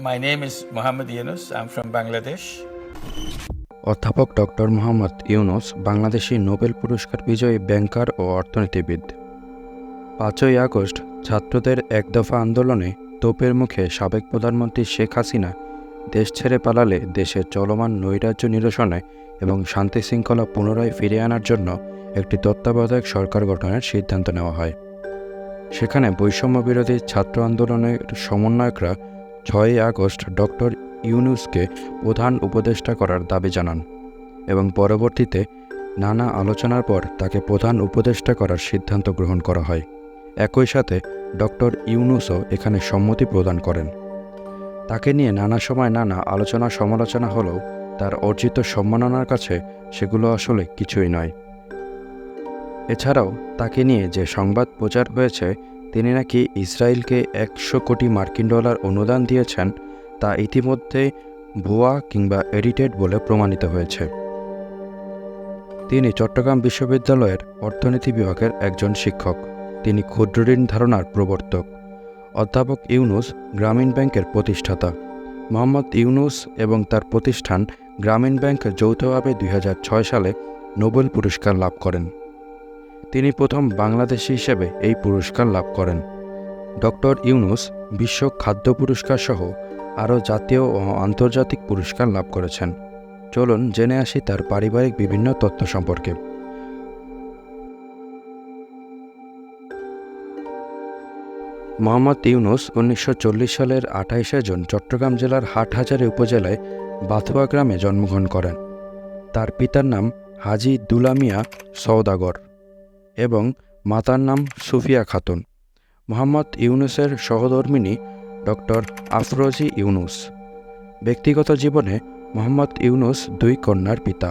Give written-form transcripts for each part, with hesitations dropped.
My name is Muhammad Yunus. I'm from Bangladesh. অধ্যাপক doctor Mohammad Yunus Bangladeshi Nobel পুরস্কার বিজয়ী ব্যাংকার ও অর্থনীতিবিদ। 5ই আগস্ট ছাত্রদের একদফা আন্দোলনে তোপের মুখে সাবেক প্রধানমন্ত্রী শেখ হাসিনা দেশ ছেড়ে পালালে দেশের চলমান নৈরাজ্য নিরসনে এবং শান্তি শৃঙ্খলা পুনরায় ফিরিয়ে আনার জন্য একটি তত্ত্বাবধায়ক সরকার গঠনের সিদ্ধান্ত নেওয়া হয়। সেখানে বৈষম্য বিরোধী ছাত্র আন্দোলনের সমন্বয়করা 6ই আগস্ট ডক্টর ইউনুসকে প্রধান উপদেষ্টা করার দাবি জানান এবং পরবর্তীতে নানা আলোচনার পর তাকে প্রধান উপদেষ্টা করার সিদ্ধান্ত গ্রহণ করা হয়। একই সাথে ডক্টর ইউনুসও এখানে সম্মতি প্রদান করেন। তাকে নিয়ে নানা সময় নানা আলোচনা সমালোচনা হলেও তার অর্জিত সম্মাননার কাছে সেগুলো আসলে কিছুই নয়। এছাড়াও তাকে নিয়ে যে সংবাদ প্রচার হয়েছে তিনি নাকি ইসরায়েলকে 100 কোটি মার্কিন ডলার অনুদান দিয়েছেন, তা ইতিমধ্যে ভুয়া কিংবা এডিটেড বলে প্রমাণিত হয়েছে। তিনি চট্টগ্রাম বিশ্ববিদ্যালয়ের অর্থনীতি বিভাগের একজন শিক্ষক। তিনি ক্ষুদ্রঋণ ধারণার প্রবর্তক। অধ্যাপক ইউনুস গ্রামীণ ব্যাংকের প্রতিষ্ঠাতা। মোহাম্মদ ইউনুস এবং তার প্রতিষ্ঠান গ্রামীণ ব্যাংক যৌথভাবে 2006 সালে নোবেল পুরস্কার লাভ করেন। তিনি প্রথম বাংলাদেশি হিসেবে এই পুরস্কার লাভ করেন। ডক্টর ইউনুস বিশ্ব খাদ্য পুরস্কার সহ আরও জাতীয় ও আন্তর্জাতিক পুরস্কার লাভ করেছেন। চলুন জেনে আসি তার পারিবারিক বিভিন্ন তথ্য সম্পর্কে। মোহাম্মদ ইউনুস 1940 সালের 28শে জুন চট্টগ্রাম জেলার হাটহাজারী উপজেলায় বাথুয়া গ্রামে জন্মগ্রহণ করেন। তার পিতার নাম হাজী দুলা মিয়া সওদাগর এবং মাতার নাম সুফিয়া খাতুন। মোহাম্মদ ইউনুসের সহধর্মিণী ডক্টর আফরোজি ইউনুস। ব্যক্তিগত জীবনে মোহাম্মদ ইউনুস 2 কন্যার পিতা।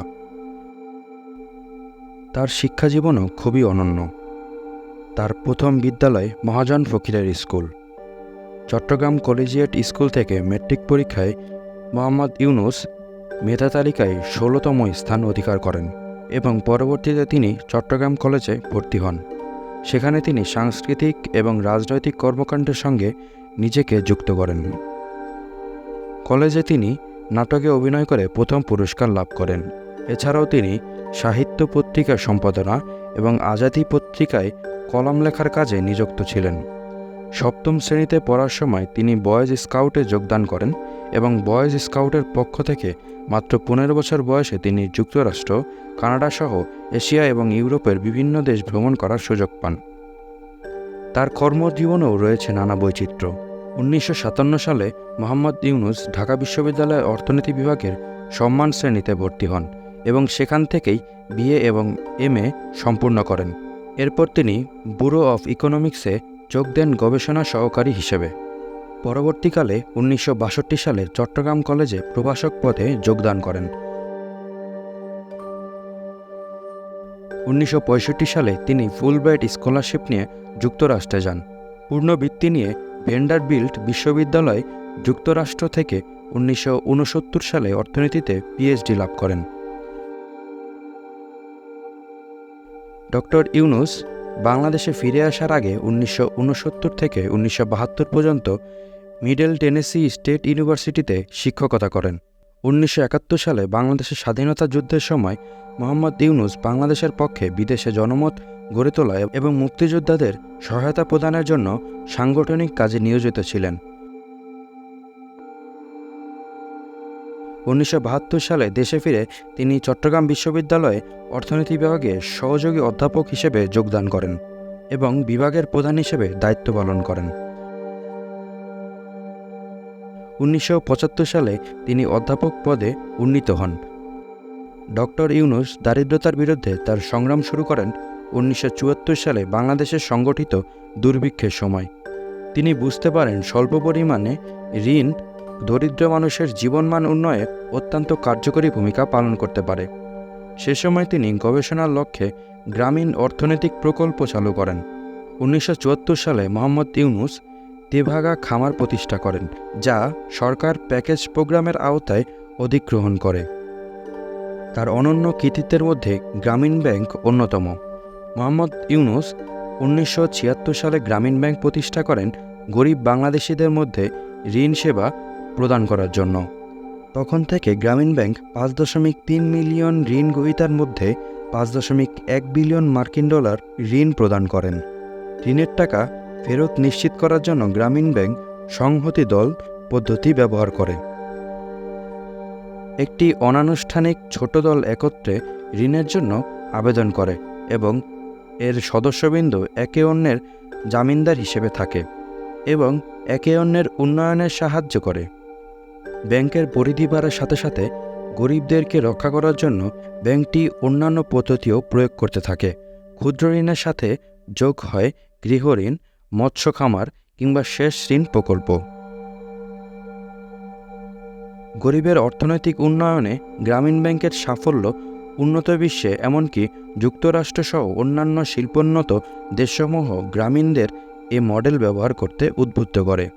তার শিক্ষা জীবনও খুবই অনন্য। তার প্রথম বিদ্যালয় মহাজন ফকিরের স্কুল। চট্টগ্রাম কলেজিয়েট স্কুল থেকে মেট্রিক পরীক্ষায় মোহাম্মদ ইউনুস মেধা তালিকায় 16তম স্থান অধিকার করেন এবং পরবর্তীতে তিনি চট্টগ্রাম কলেজে ভর্তি হন। সেখানে তিনি সাংস্কৃতিক এবং রাজনৈতিক কর্মকাণ্ডের সঙ্গে নিজেকে যুক্ত করেন। কলেজে তিনি নাটকে অভিনয় করে প্রথম পুরস্কার লাভ করেন। এছাড়াও তিনি সাহিত্য পত্রিকা সম্পাদনা এবং আজাদী পত্রিকায় কলাম লেখার কাজে নিযুক্ত ছিলেন। 7ম শ্রেণীতে পড়ার সময় তিনি বয়েজ স্কাউটে যোগদান করেন এবং বয়েজ স্কাউটের পক্ষ থেকে মাত্র 15 বছর বয়সে তিনি যুক্তরাষ্ট্র, কানাডা সহ এশিয়া এবং ইউরোপের বিভিন্ন দেশ ভ্রমণ করার সুযোগ পান। তার কর্মজীবনেও রয়েছে নানা বৈচিত্র্য। 1957 সালে মোহাম্মদ ইউনুস ঢাকা বিশ্ববিদ্যালয়ের অর্থনীতি বিভাগের সম্মান শ্রেণীতে ভর্তি হন এবং সেখান থেকেই বিএ এবং এমএ সম্পূর্ণ করেন। এরপর তিনি ব্যুরো অফ ইকোনমিক্সে যোগ দেন গবেষণা সহকারী হিসেবে। পরবর্তীকালে 1962 সালে চট্টগ্রাম কলেজে প্রভাষক পদে যোগদান করেন। 1965 সালে তিনি ফুলব্রাইট স্কলারশিপ নিয়ে যুক্তরাষ্ট্রে যান। পূর্ণবৃত্তি নিয়ে ভ্যান্ডারবিল্ট বিশ্ববিদ্যালয় যুক্তরাষ্ট্র থেকে 1969 সালে অর্থনীতিতে পিএইচডি লাভ করেন। ডক্টর ইউনুস বাংলাদেশে ফিরে আসার আগে 1969 থেকে 1972 পর্যন্ত মিডল টেনেসি স্টেট ইউনিভার্সিটিতে শিক্ষকতা করেন। 1971 সালে বাংলাদেশের স্বাধীনতা যুদ্ধের সময় মোহাম্মদ ইউনুস বাংলাদেশের পক্ষে বিদেশে জনমত গড়ে তোলা এবং মুক্তিযোদ্ধাদের সহায়তা প্রদানের জন্য সাংগঠনিক কাজে নিয়োজিত ছিলেন। 1972 সালে দেশে ফিরে তিনি চট্টগ্রাম বিশ্ববিদ্যালয়ে অর্থনীতি বিভাগে সহযোগী অধ্যাপক হিসেবে যোগদান করেন এবং বিভাগের প্রধান হিসেবে দায়িত্ব পালন করেন। 1975 সালে তিনি অধ্যাপক পদে উন্নীত হন। ডক্টর ইউনুস দারিদ্রতার বিরুদ্ধে তার সংগ্রাম শুরু করেন 1974 সালে বাংলাদেশের সংগঠিত দুর্ভিক্ষের সময়। তিনি বুঝতে পারেন স্বল্প পরিমাণে ঋণ দরিদ্র মানুষের জীবনমান উন্নয়নে অত্যন্ত কার্যকরী ভূমিকা পালন করতে পারে। সে সময় তিনি গবেষণার লক্ষ্যে গ্রামীণ অর্থনৈতিক প্রকল্প চালু করেন। 1974 সালে মোহাম্মদ ইউনুস তেভাগা খামার প্রতিষ্ঠা করেন, যা সরকার প্যাকেজ প্রোগ্রামের আওতায় অধিগ্রহণ করে। তার অনন্য কৃতিত্বের মধ্যে গ্রামীণ ব্যাংক অন্যতম। মোহাম্মদ ইউনুস 1976 সালে গ্রামীণ ব্যাংক প্রতিষ্ঠা করেন গরিব বাংলাদেশিদের মধ্যে ঋণ সেবা প্রদান করার জন্য। তখন থেকে গ্রামীণ ব্যাংক 5.3 মিলিয়ন ঋণ গ্রহীতার মধ্যে 5.1 বিলিয়ন মার্কিন ডলার ঋণ প্রদান করেন। ঋণের টাকা ফেরত নিশ্চিত করার জন্য গ্রামীণ ব্যাংক সংহতি দল পদ্ধতি ব্যবহার করে। একটি অনানুষ্ঠানিক ছোট দল একত্রে ঋণের জন্য আবেদন করে এবং এর সদস্যবৃন্দ একে অন্যের জামিনদার হিসেবে থাকে এবং একে অন্যের উন্নয়নে সাহায্য করে। ব্যাংকের পরিধি বাড়ার সাথে সাথে গরিবদেরকে রক্ষা করার জন্য ব্যাংকটি অন্যান্য পদ্ধতিও প্রয়োগ করতে থাকে। ক্ষুদ্র ঋণের সাথে যোগ হয় গৃহঋণ, মৎস্য খামার কিংবা শেষ ঋণ প্রকল্প। গরিবের অর্থনৈতিক উন্নয়নে গ্রামীণ ব্যাংকের সাফল্য উন্নত বিশ্বে এমনকি যুক্তরাষ্ট্রসহ অন্যান্য শিল্পোন্নত দেশসমূহ গ্রামীণদের এ মডেল ব্যবহার করতে উদ্বুদ্ধ করে।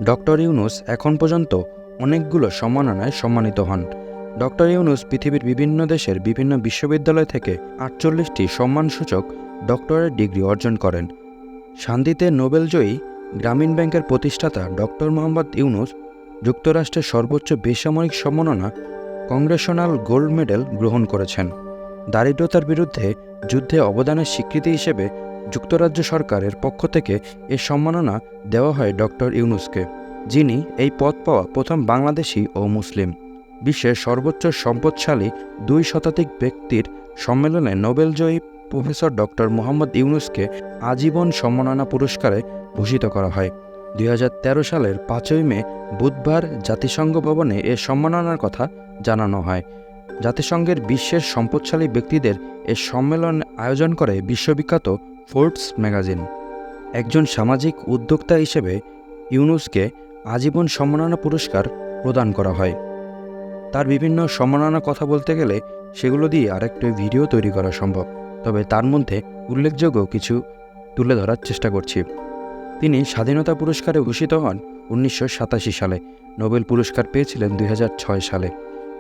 ডক্টর ইউনূস এখন পর্যন্ত অনেকগুলো সম্মাননায় সম্মানিত হন। ডক্টর ইউনূস পৃথিবীর বিভিন্ন দেশের বিভিন্ন বিশ্ববিদ্যালয় থেকে 48টি সম্মানসূচক ডক্টরেট ডিগ্রি অর্জন করেন। শান্তিতে নোবেলজয়ী গ্রামীণ ব্যাংকের প্রতিষ্ঠাতা ডক্টর মোহাম্মদ ইউনূস যুক্তরাষ্ট্রের সর্বোচ্চ বেসামরিক সম্মাননা কংগ্রেশনাল গোল্ড মেডেল গ্রহণ করেছেন। দারিদ্রতার বিরুদ্ধে যুদ্ধে অবদানের স্বীকৃতি হিসেবে যুক্তরাজ্য সরকারের পক্ষ থেকে এ সম্মাননা দেওয়া হয় ডক্টর ইউনূসকে, যিনি এই পদ পাওয়া প্রথম বাংলাদেশি ও মুসলিম। বিশ্বের সর্বোচ্চ সম্পদশালী 2 শতাধিক ব্যক্তির সম্মেলনে নোবেলজয়ী প্রফেসর ডক্টর মোহাম্মদ ইউনূসকে আজীবন সম্মাননা পুরস্কারে ভূষিত করা হয়। 2013 সালের 5ই মে বুধবার জাতিসংঘ ভবনে এ সম্মাননার কথা জানানো হয়। জাতিসংঘের বিশ্বের সম্পদশালী ব্যক্তিদের এ সম্মেলন আয়োজন করে বিশ্ববিখ্যাত ফোর্বস ম্যাগাজিন। একজন সামাজিক উদ্যোক্তা হিসেবে ইউনূসকে আজীবন সম্মাননা পুরস্কার প্রদান করা হয়। তার বিভিন্ন সম্মাননার কথা বলতে গেলে সেগুলো দিয়ে আরেকটি ভিডিও তৈরি করা সম্ভব, তবে তার মধ্যে উল্লেখযোগ্য কিছু তুলে ধরার চেষ্টা করছি। তিনি স্বাধীনতা পুরস্কারে ভূষিত হন 1987 সালে। নোবেল পুরস্কার পেয়েছিলেন 2006 সালে।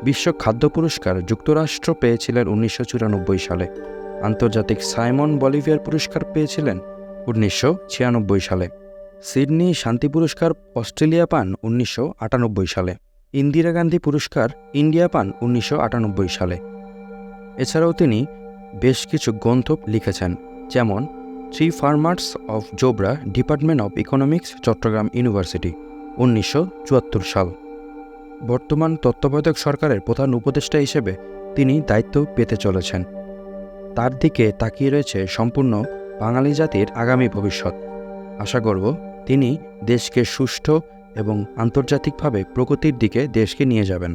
বিশ্ব খাদ্য পুরস্কার যুক্তরাষ্ট্র পেয়েছিলেন 1994 সালে। আন্তর্জাতিক সাইমন বলিভিয়ার পুরস্কার পেয়েছিলেন 1996 সালে। সিডনি শান্তি পুরস্কার অস্ট্রেলিয়া পান 1998 সালে। ইন্দিরা গান্ধী পুরস্কার ইন্ডিয়া পান 1998 সালে। এছাড়াও তিনি বেশ কিছু গ্রন্থ লিখেছেন, যেমন 3 farmers of Jobra, department of economics, Chattogram university, 1974 সাল। বর্তমান তত্ত্বাবধায়ক সরকারের প্রধান উপদেষ্টা হিসেবে তিনি দায়িত্ব পেতে চলেছেন। তার দিকে তাকিয়ে রয়েছে সম্পূর্ণ বাঙালি জাতির আগামী ভবিষ্যৎ। আশা করব তিনি দেশকে সুষ্ঠু এবং আন্তর্জাতিকভাবে প্রগতির দিকে দেশকে নিয়ে যাবেন।